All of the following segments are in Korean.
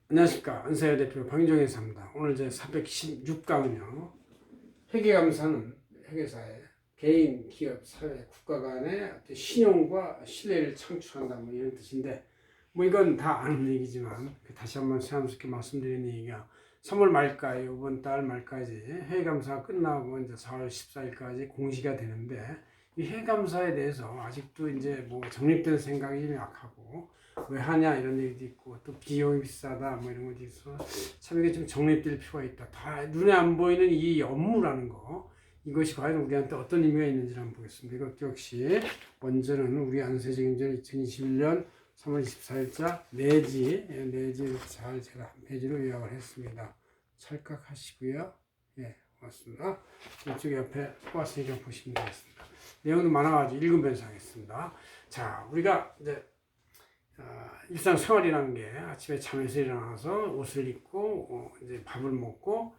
안녕하십니까. 안세요 대표 방정혜사입니다. 오늘 제 416강은요. 회계감사는 회계사의 개인, 기업, 사회, 국가 간의 어떤 신용과 신뢰를 창출한다 뭐 이런 뜻인데 뭐 이건 다 아는 얘기지만 다시 한번 새삼스럽게 말씀드리는 얘기가 3월 말까지 이번 달 말까지 회계감사가 끝나고 이제 4월 14일까지 공시가 되는데 이 회계감사에 대해서 아직도 이제 뭐 정립된 생각이 좀 약하고 왜 하냐 이런 얘기도 있고 또 비용이 비싸다 뭐 이런 것도 있어 참 이게 좀 정립될 필요가 있다. 다 눈에 안 보이는 이 업무라는 거 이것이 과연 우리한테 어떤 의미가 있는지를 한번 보겠습니다. 이것 역시 먼저는 우리 안세적인전 2021년 3월 24일자 내지를 잘 제가 한 페이지로 요약을 했습니다. 찰칵하시고요. 예, 고맙습니다. 이쪽 옆에 뽑았으니까 보시면 되겠습니다. 내용도 많아가지고 읽으면서 하겠습니다. 자, 우리가 이제 일상생활이라는 게 아침에 잠에서 일어나서 옷을 입고 이제 밥을 먹고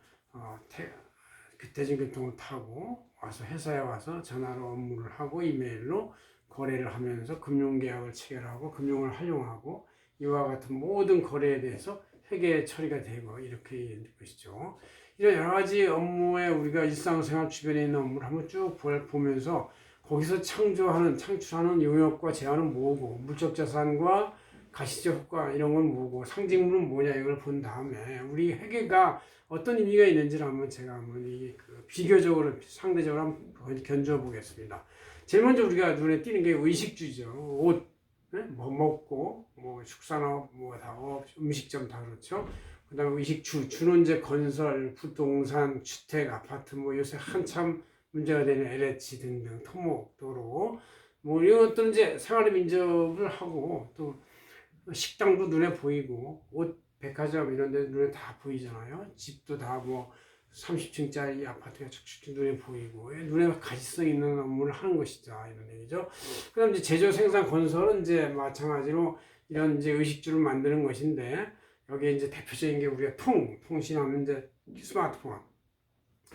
대중교통을 타고 와서 회사에 와서 전화로 업무를 하고 이메일로 거래를 하면서 금융계약을 체결하고 금융을 활용하고 이와 같은 모든 거래에 대해서 회계 처리가 되고 이렇게 있는 것이죠. 이런 여러 가지 업무에 우리가 일상생활 주변에 있는 업무를 한번 쭉 보면서 거기서 창출하는 용역과 제한은 뭐고 물적 자산과 가시적 효과 이런 건 뭐고 상징물은 뭐냐 이걸 본 다음에 우리 회계가 어떤 의미가 있는지를 한번 제가 한번 비교적으로 상대적으로 한번 견주어 보겠습니다. 제일 먼저 우리가 눈에 띄는 게 의식주죠. 옷, 뭐 먹고, 뭐 축산업, 뭐 다 음식점 다 그렇죠. 그다음에 주는 이제 건설, 부동산, 주택, 아파트 뭐 요새 한참 문제가 되는 LH 등등 토목, 도로 뭐 이런 것들은 이제 생활의 민접을 하고 또 식당도 눈에 보이고 옷, 백화점 이런 데 눈에 다 보이잖아요. 집도 다 뭐 30층짜리 아파트가 쭉쭉 눈에 보이고 눈에 가시성 있는 업무를 하는 것이죠. 이런 얘기죠. 그다음 이제 제조 생산 건설은 이제 마찬가지로 이런 이제 의식주를 만드는 것인데 여기에 이제 대표적인 게 우리가 통신하면 이제 스마트폰,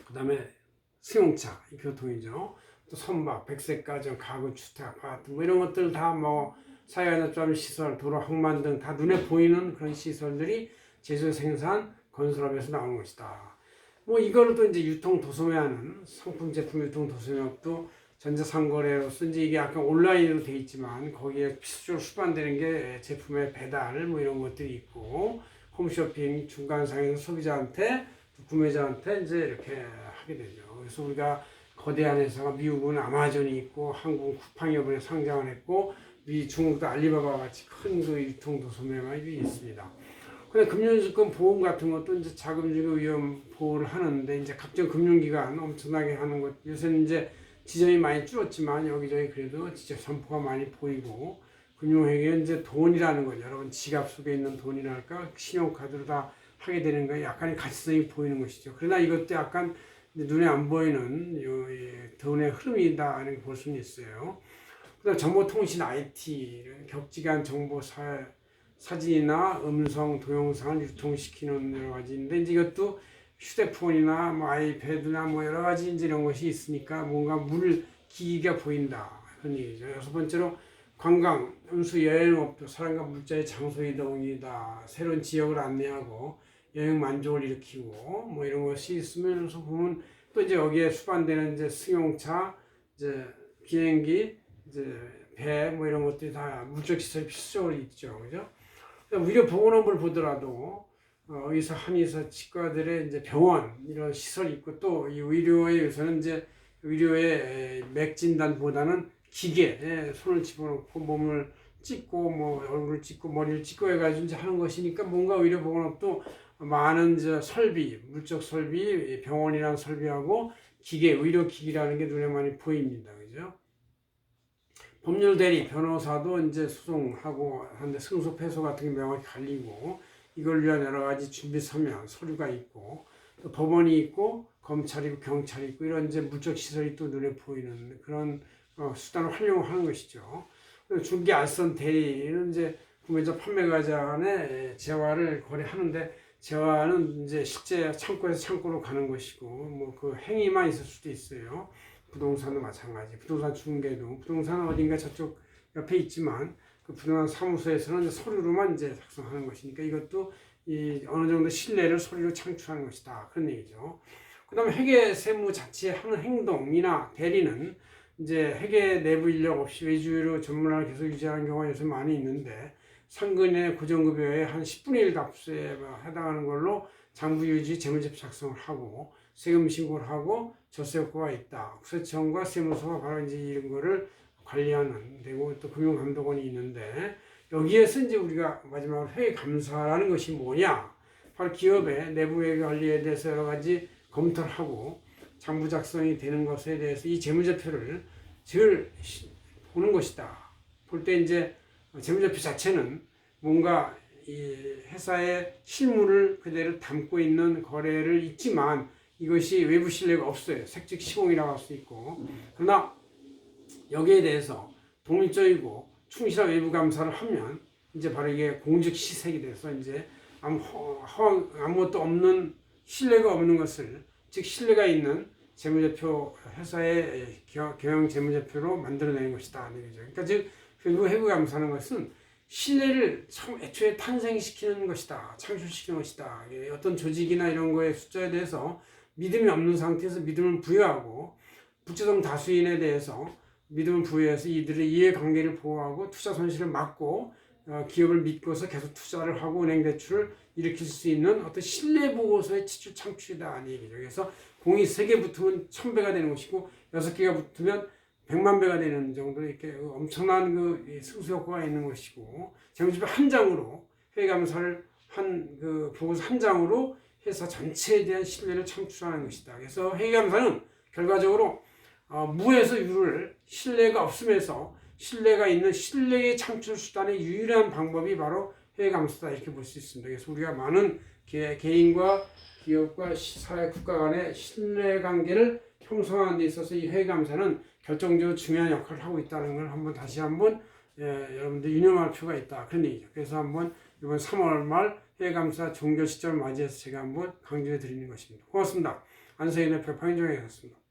그다음에 승용차, 교통이죠. 또 선박, 백색가전, 가구, 주택, 아파트 뭐 이런 것들 다 뭐 사회안전점 시설, 도로, 항만 등 다 눈에 보이는 그런 시설들이 제조 생산 건설업에서 나오는 것이다. 뭐 이거를 또 이제 유통 도소매하는 상품 제품 유통 도소매업도 전자상거래로서 이제 이게 약간 온라인으로 돼 있지만 거기에 필수적으로 수반되는 게 제품의 배달 뭐 이런 것들이 있고 홈쇼핑 중간상에서 소비자한테 구매자한테 이제 이렇게 하게 되죠. 그래서 우리가 거대한 회사가 미국은 아마존이 있고 한국은 쿠팡이번에 상장을 했고 중국도 알리바바 같이 큰 그 유통 도소매업이 있습니다. 근데 금융증권 보험 같은 것도 이제 자금주의 위험 보호를 하는데 이제 각종 금융기관 엄청나게 하는 것 요새는 이제 지점이 많이 줄었지만 여기저기 그래도 진짜 점포가 많이 보이고 금융회계는 이제 돈이라는 거죠. 여러분 지갑 속에 있는 돈이랄까 신용카드로 다 하게 되는 거 약간의 가치성이 보이는 것이죠. 그러나 이것도 약간 눈에 안 보이는 돈의 흐름이다 하는 볼 수는 있어요. 그다음 정보통신 IT 격지간 정보 사진이나 음성, 동영상을 유통시키는 여러 가지인데 이제 이것도 휴대폰이나 뭐 아이패드나 뭐 여러 가지 이제 이런 것이 있으니까 뭔가 기기가 보인다 그런 얘기죠. 여섯 번째로 관광, 운수, 여행업도 사람과 물자의 장소 이동이다. 새로운 지역을 안내하고 여행 만족을 일으키고 뭐 이런 것이 있으면서 보면 또 이제 여기에 수반되는 이제 승용차, 이제 비행기, 이제 배 뭐 이런 것들이 다 물적 시설이 필수적으로 있죠, 그죠? 의료 보건업을 보더라도 의사, 한의사, 치과들의 이제 병원 이런 시설이 있고 또 이 의료에 요새는 이제 의료의 맥 진단보다는 기계에 손을 집어넣고 몸을 찍고 뭐 얼굴을 찍고 머리를 찍고 해가지고 이제 하는 것이니까 뭔가 의료 보건업도 많은 이제 설비, 물적 설비, 병원이라는 설비하고 기계, 의료 기기라는 게 눈에 많이 보입니다, 그죠? 법률 대리, 변호사도 이제 소송하고 하는데 승소, 패소 같은 게 명확히 갈리고 이걸 위한 여러 가지 준비 서면, 서류가 있고 또 법원이 있고 검찰이고 경찰이 있고 이런 이제 물적 시설이 또 눈에 보이는 그런 수단을 활용하는 것이죠. 중개, 알선, 대리는 이제 구매자, 판매자 간의 재화를 거래하는데 재화는 이제 실제 창고에서 창고로 가는 것이고 뭐 그 행위만 있을 수도 있어요. 부동산도 마찬가지. 부동산 중개도 부동산은 어딘가 저쪽 옆에 있지만 그 부동산 사무소에서는 서류로만 이제 작성하는 것이니까 이것도 어느 정도 신뢰를 서류로 창출하는 것이다. 그런 얘기죠. 그 다음에 회계 세무 자체에 하는 행동이나 대리는 이제 회계 내부 인력 없이 외주로 전문화를 계속 유지하는 경우가 요새 많이 있는데 상근의 고정급여의 한 10분의 1 값에 해당하는 걸로 장부 유지 재무제표 작성을 하고 세금 신고를 하고 절세 효과가 있다. 국세청과 세무서가 바로 이제 이런 거를 관리하는 되고 또 금융감독원이 있는데 여기에서 이제 우리가 마지막으로 회계감사라는 것이 뭐냐? 바로 기업의 내부 회계 관리에 대해서 여러 가지 검토를 하고 장부 작성이 되는 것에 대해서 이 재무제표를 늘 보는 것이다. 볼 때 이제 재무제표 자체는 뭔가 이 회사의 실물을 그대로 담고 있는 거래를 있지만 이것이 외부 신뢰가 없어요. 색즉 시공이라고 할 수 있고. 그러나 여기에 대해서 독립적이고 충실한 외부 감사를 하면 이제 바로 이게 공적 시색이 돼서 이제 아무것도 없는 신뢰가 없는 것을 즉 신뢰가 있는 재무제표 회사의 경영 재무제표로 만들어내는 것이다. 그러니까 즉 외부 해부 감사하는 것은 신뢰를 애초에 탄생시키는 것이다. 창출시키는 것이다. 어떤 조직이나 이런 거의 숫자에 대해서 믿음이 없는 상태에서 믿음을 부여하고 부채성 다수인에 대해서 믿음을 부여해서 이들의 이해관계를 보호하고 투자 손실을 막고 기업을 믿고서 계속 투자를 하고 은행 대출을 일으킬 수 있는 어떤 신뢰 보고서의 지출 창출이다. 아니 얘기죠. 그래서 공이 3개 붙으면 1000배가 되는 것이고 6개가 붙으면 100만 배가 되는 정도 이렇게 엄청난 그 승수 효과가 있는 것이고 재무제표 한 장으로 회계감사를 한 그 보고서 한 장으로 회사 전체에 대한 신뢰를 창출하는 것이다. 그래서 회계감사는 결과적으로 무에서 유를 신뢰가 없으면서 신뢰가 있는 신뢰의 창출 수단의 유일한 방법이 바로 회계감사다 이렇게 볼 수 있습니다. 그래서 우리가 많은 개인과 기업과 사회 국가 간의 신뢰관계를 형성하는 데 있어서 이 회계감사는 결정적으로 중요한 역할을 하고 있다는 걸 다시 한번 여러분들 유념할 필요가 있다 그런 얘기죠. 그래서 한번 이번 3월 말 회계감사 종결 시점을 맞이해서 제가 한번 강조해 드리는 것입니다. 고맙습니다. 안세인의 별파인정이었습니다.